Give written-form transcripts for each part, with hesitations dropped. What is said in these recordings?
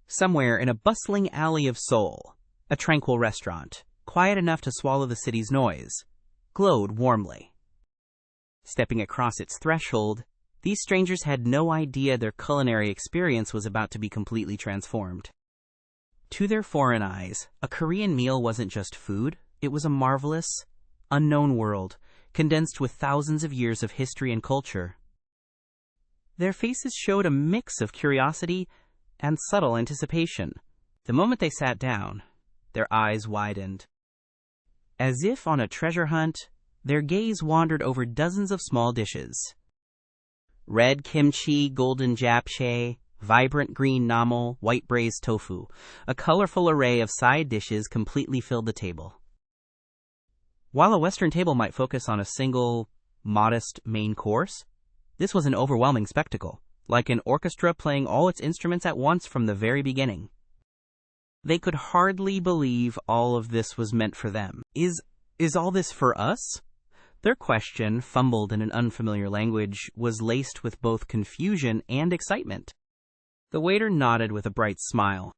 Somewhere in a bustling alley of Seoul, a tranquil restaurant, quiet enough to swallow the city's noise, glowed warmly. Stepping across its threshold, these strangers had no idea their culinary experience was about to be completely transformed. To their foreign eyes, a Korean meal wasn't just food, it was a marvelous, unknown world, condensed with thousands of years of history and culture. Their faces showed a mix of curiosity and subtle anticipation. The moment they sat down, their eyes widened. As if on a treasure hunt, their gaze wandered over dozens of small dishes. Red kimchi, golden japchae, vibrant green namul, white braised tofu, a colorful array of side dishes completely filled the table. While a Western table might focus on a single, modest main course, this was an overwhelming spectacle, like an orchestra playing all its instruments at once from the very beginning. They could hardly believe all of this was meant for them. Is all this for us? Their question, fumbled in an unfamiliar language, was laced with both confusion and excitement. The waiter nodded with a bright smile.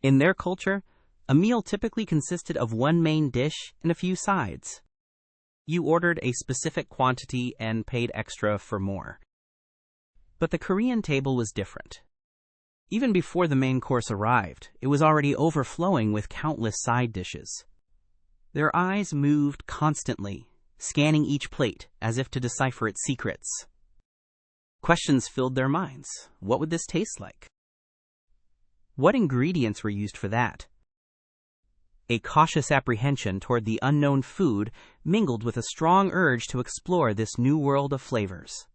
In their culture, a meal typically consisted of one main dish and a few sides. You ordered a specific quantity and paid extra for more. But the Korean table was different. Even before the main course arrived, it was already overflowing with countless side dishes. Their eyes moved constantly, scanning each plate as if to decipher its secrets. Questions filled their minds. What would this taste like? What ingredients were used for that? A cautious apprehension toward the unknown food mingled with a strong urge to explore this new world of flavors.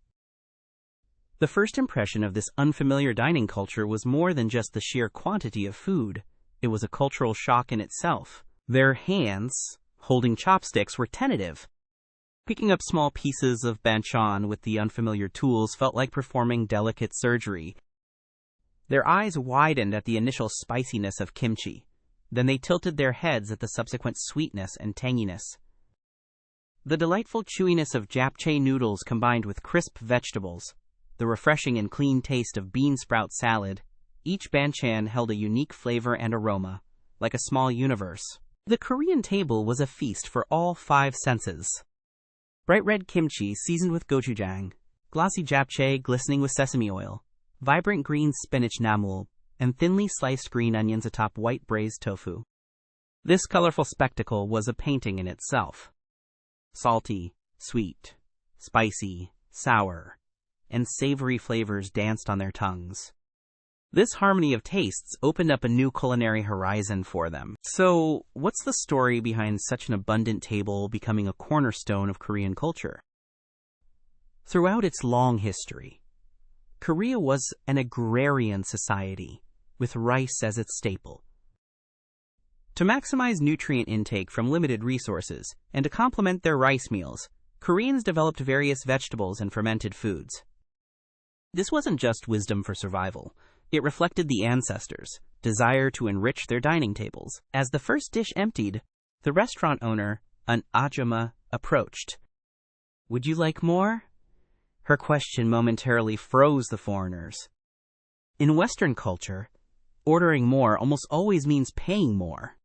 The first impression of this unfamiliar dining culture was more than just the sheer quantity of food. It was a cultural shock in itself. Their hands, holding chopsticks, were tentative. Picking up small pieces of banchan with the unfamiliar tools felt like performing delicate surgery. Their eyes widened at the initial spiciness of kimchi. Then they tilted their heads at the subsequent sweetness and tanginess. The delightful chewiness of Japchae noodles combined with crisp vegetables, the refreshing and clean taste of bean sprout salad, each banchan held a unique flavor and aroma, like a small universe. The Korean table was a feast for all five senses. Bright red kimchi seasoned with gochujang, glossy japchae glistening with sesame oil, vibrant green spinach namul, and thinly sliced green onions atop white braised tofu. This colorful spectacle was a painting in itself. Salty, sweet, spicy, sour, and savory flavors danced on their tongues. This harmony of tastes opened up a new culinary horizon for them. So, what's the story behind such an abundant table becoming a cornerstone of Korean culture? Throughout its long history, Korea was an agrarian society, with rice as its staple. To maximize nutrient intake from limited resources, and to complement their rice meals, Koreans developed various vegetables and fermented foods. This wasn't just wisdom for survival. It reflected the ancestors' desire to enrich their dining tables. As the first dish emptied, the restaurant owner, an ajumma, approached. "Would you like more?" Her question momentarily froze the foreigners. In Western culture, ordering more almost always means paying more.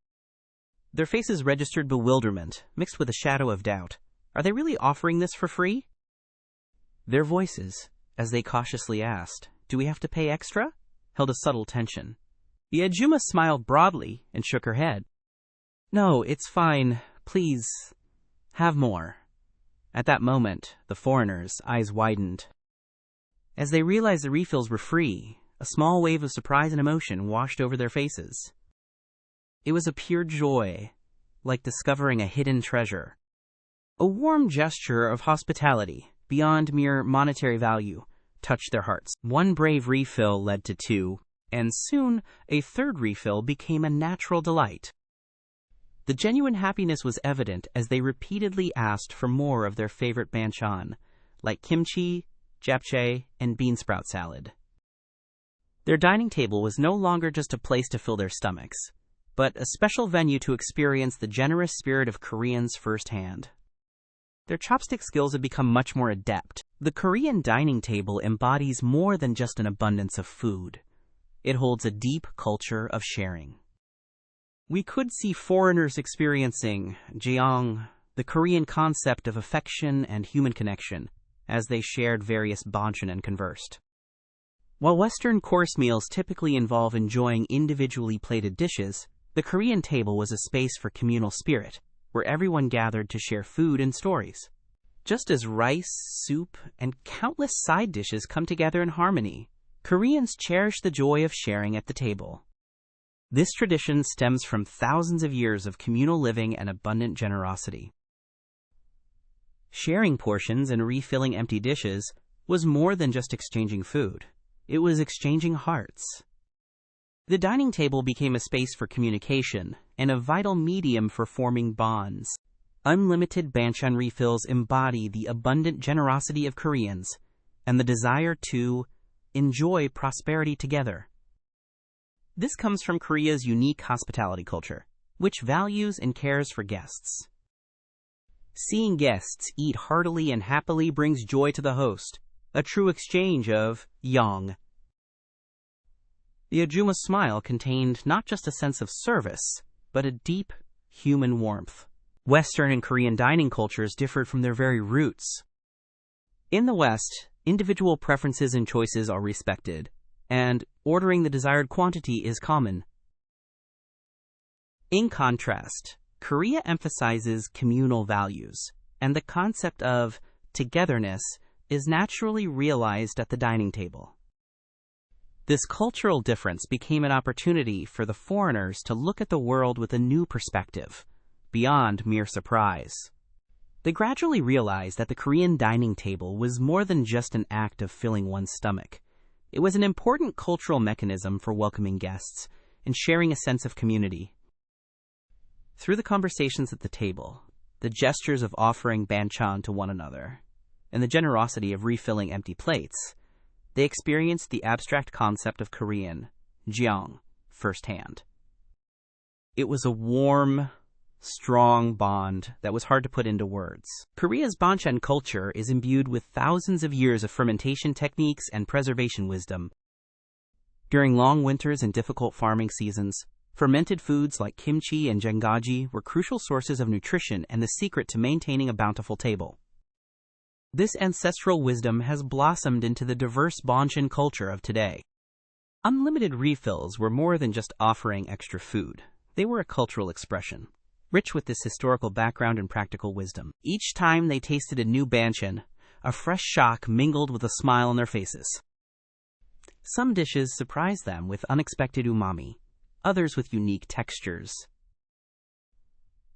Their faces registered bewilderment, mixed with a shadow of doubt. Are they really offering this for free? Their voices, as they cautiously asked, "Do we have to pay extra?" held a subtle tension. The ajumma smiled broadly and shook her head. "No, it's fine. Please, have more." At that moment, the foreigners' eyes widened. As they realized the refills were free, a small wave of surprise and emotion washed over their faces. It was a pure joy, like discovering a hidden treasure. A warm gesture of hospitality, beyond mere monetary value, touched their hearts. One brave refill led to two, and soon a third refill became a natural delight. The genuine happiness was evident as they repeatedly asked for more of their favorite banchan, like kimchi, japchae, and bean sprout salad. Their dining table was no longer just a place to fill their stomachs, but a special venue to experience the generous spirit of Koreans firsthand. Their chopstick skills have become much more adept. The Korean dining table embodies more than just an abundance of food. It holds a deep culture of sharing. We could see foreigners experiencing jeong, the Korean concept of affection and human connection, as they shared various banchan and conversed. While Western course meals typically involve enjoying individually plated dishes, the Korean table was a space for communal spirit, where everyone gathered to share food and stories. Just as rice, soup, and countless side dishes come together in harmony, Koreans cherish the joy of sharing at the table. This tradition stems from thousands of years of communal living and abundant generosity. Sharing portions and refilling empty dishes was more than just exchanging food. It was exchanging hearts. The dining table became a space for communication and a vital medium for forming bonds. Unlimited Banchan refills embody the abundant generosity of Koreans and the desire to enjoy prosperity together. This comes from Korea's unique hospitality culture, which values and cares for guests. Seeing guests eat heartily and happily brings joy to the host, a true exchange of yang. The ajumma smile contained not just a sense of service, but a deep human warmth. Western and Korean dining cultures differed from their very roots. In the West, individual preferences and choices are respected, and ordering the desired quantity is common. In contrast, Korea emphasizes communal values, and the concept of togetherness is naturally realized at the dining table. This cultural difference became an opportunity for the foreigners to look at the world with a new perspective, beyond mere surprise. They gradually realized that the Korean dining table was more than just an act of filling one's stomach. It was an important cultural mechanism for welcoming guests and sharing a sense of community. Through the conversations at the table, the gestures of offering banchan to one another, and the generosity of refilling empty plates, they experienced the abstract concept of Korean, jeong, firsthand. It was a warm, strong bond that was hard to put into words. Korea's Banchan culture is imbued with thousands of years of fermentation techniques and preservation wisdom. During long winters and difficult farming seasons, fermented foods like kimchi and jjigae were crucial sources of nutrition and the secret to maintaining a bountiful table. This ancestral wisdom has blossomed into the diverse Banchan culture of today. Unlimited refills were more than just offering extra food. They were a cultural expression, rich with this historical background and practical wisdom. Each time they tasted a new banchan, a fresh shock mingled with a smile on their faces. Some dishes surprised them with unexpected umami, others with unique textures.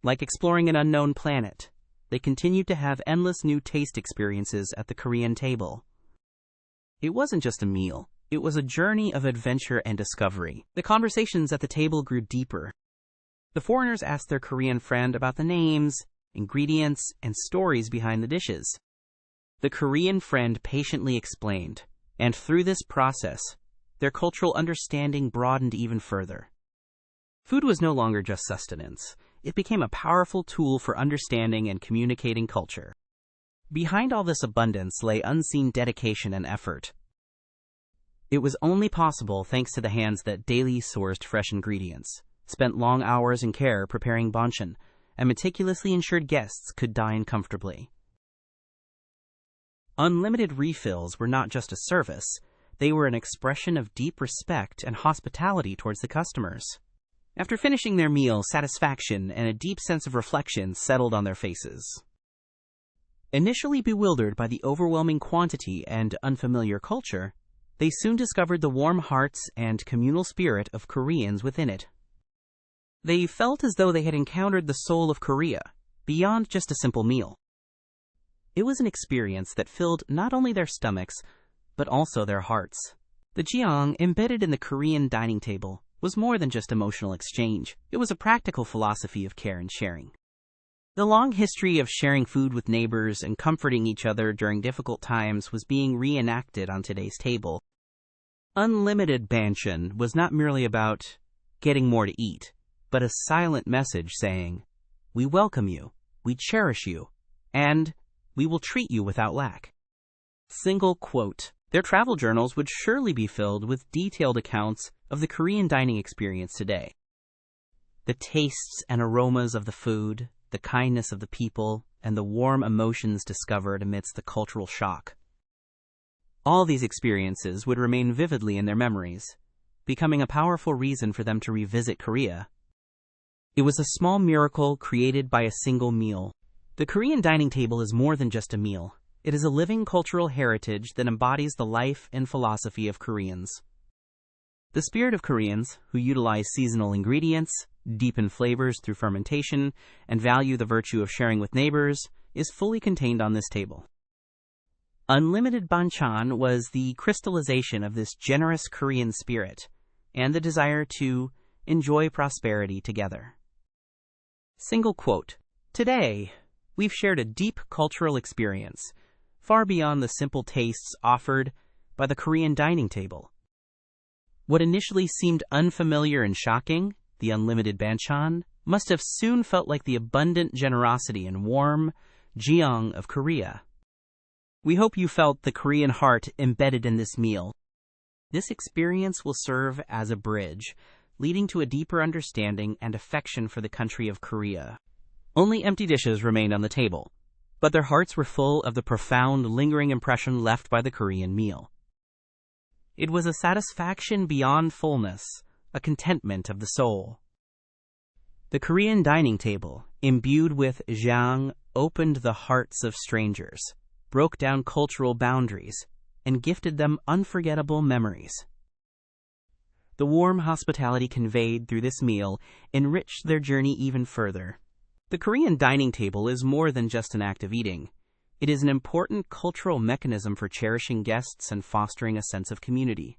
Like exploring an unknown planet, they continued to have endless new taste experiences at the Korean table. It wasn't just a meal, it was a journey of adventure and discovery. The conversations at the table grew deeper. The foreigners asked their Korean friend about the names, ingredients, and stories behind the dishes. The Korean friend patiently explained, and through this process, their cultural understanding broadened even further. Food was no longer just sustenance. It became a powerful tool for understanding and communicating culture. Behind all this abundance lay unseen dedication and effort. It was only possible thanks to the hands that daily sourced fresh ingredients, spent long hours in care preparing banchan, and meticulously ensured guests could dine comfortably. Unlimited refills were not just a service, they were an expression of deep respect and hospitality towards the customers. After finishing their meal, satisfaction and a deep sense of reflection settled on their faces. Initially bewildered by the overwhelming quantity and unfamiliar culture, they soon discovered the warm hearts and communal spirit of Koreans within it. They felt as though they had encountered the soul of Korea, beyond just a simple meal. It was an experience that filled not only their stomachs, but also their hearts. The jeong, embedded in the Korean dining table, was more than just emotional exchange. It was a practical philosophy of care and sharing. The long history of sharing food with neighbors and comforting each other during difficult times was being reenacted on today's table. Unlimited banchan was not merely about getting more to eat, but a silent message saying, "We welcome you, we cherish you, and we will treat you without lack." Single quote. Their travel journals would surely be filled with detailed accounts of the Korean dining experience today. The tastes and aromas of the food, the kindness of the people, and the warm emotions discovered amidst the cultural shock. All these experiences would remain vividly in their memories, becoming a powerful reason for them to revisit Korea. It was a small miracle created by a single meal. The Korean dining table is more than just a meal. It is a living cultural heritage that embodies the life and philosophy of Koreans. The spirit of Koreans, who utilize seasonal ingredients, deepen flavors through fermentation, and value the virtue of sharing with neighbors, is fully contained on this table. Unlimited Banchan was the crystallization of this generous Korean spirit and the desire to enjoy prosperity together. Single quote, "Today, we've shared a deep cultural experience, far beyond the simple tastes offered by the Korean dining table. What initially seemed unfamiliar and shocking, the unlimited banchan, must have soon felt like the abundant generosity and warm jeong of Korea. We hope you felt the Korean heart embedded in this meal. This experience will serve as a bridge, leading to a deeper understanding and affection for the country of Korea." Only empty dishes remained on the table, but their hearts were full of the profound, lingering impression left by the Korean meal. It was a satisfaction beyond fullness, a contentment of the soul. The Korean dining table, imbued with jeong, opened the hearts of strangers, broke down cultural boundaries, and gifted them unforgettable memories. The warm hospitality conveyed through this meal enriched their journey even further. The Korean dining table is more than just an act of eating. It is an important cultural mechanism for cherishing guests and fostering a sense of community.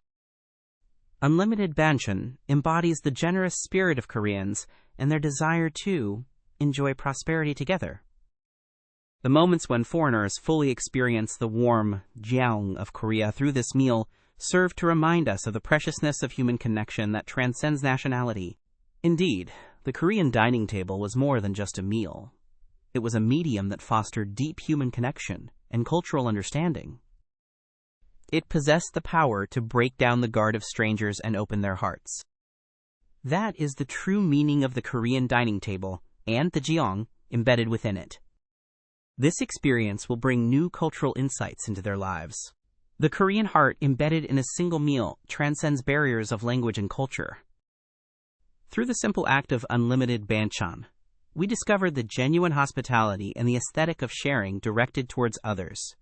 Unlimited Banchan embodies the generous spirit of Koreans and their desire to enjoy prosperity together. The moments when foreigners fully experience the warm jeong of Korea through this meal serve to remind us of the preciousness of human connection that transcends nationality. Indeed, the Korean dining table was more than just a meal. It was a medium that fostered deep human connection and cultural understanding. It possessed the power to break down the guard of strangers and open their hearts. That is the true meaning of the Korean dining table and the jeong embedded within it. This experience will bring new cultural insights into their lives. The Korean heart embedded in a single meal transcends barriers of language and culture. Through the simple act of unlimited banchan, we discovered the genuine hospitality and the aesthetic of sharing directed towards others.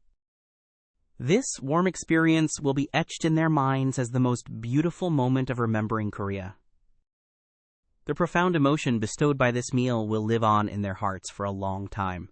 This warm experience will be etched in their minds as the most beautiful moment of remembering Korea. The profound emotion bestowed by this meal will live on in their hearts for a long time.